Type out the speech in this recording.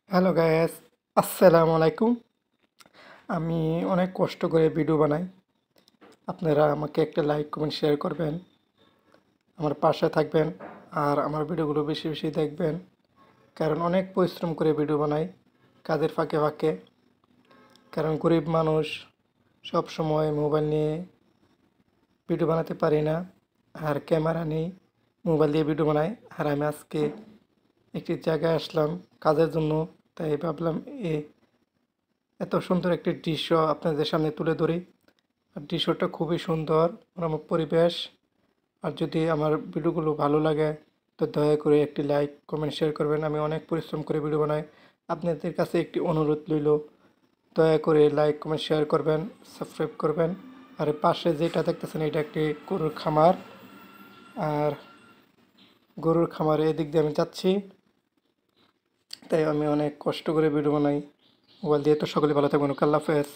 Hello guys, আসসালামু আলাইকুম। আমি অনেক কষ্ট করে ভিডিও বানাই। আপনারা আমাকে একটা লাইক কমেন্ট শেয়ার করবেন, আমার পাশে থাকবেন, আর আমার ভিডিওগুলো বেশি বেশি দেখবেন। কারণ অনেক পরিশ্রম করে ভিডিও বানাই কাজের ফাঁকে ফাঁকে। কারণ গরিব মানুষ, সব সময় মোবাইল নিয়ে ভিডিও বানাতে পারি না, আর ক্যামেরা নেই, মোবাইল দিয়ে ভিডিও বানাই। আর আমি আজকে একটি জায়গায় আসলাম কাজের জন্য, তাই ভাবলাম এ এত সুন্দর একটি দৃশ্য আপনাদের সামনে তুলে ধরি। আর দৃশ্যটা খুবই সুন্দর, আমার পরিবেশ। আর যদি আমার ভিডিওগুলো ভালো লাগে তো দয়া করে একটি লাইক কমেন্ট শেয়ার করবেন। আমি অনেক পরিশ্রম করে ভিডিও বানাই। আপনাদের কাছে একটি অনুরোধ রইল, দয়া করে লাইক কমেন্ট শেয়ার করবেন, সাবস্ক্রাইব করবেন। আর এর পাশে যেটা দেখতেছেন এটা একটি গরুর খামার। আর গরুর খামারে এদিক দিয়ে আমি যাচ্ছি, তাই আমি অনেক কষ্ট করে ভিডিও বানাই মোবাইল দিয়ে। তো সকলে ভালো থাকবেন, আল্লাহ হাফেজ।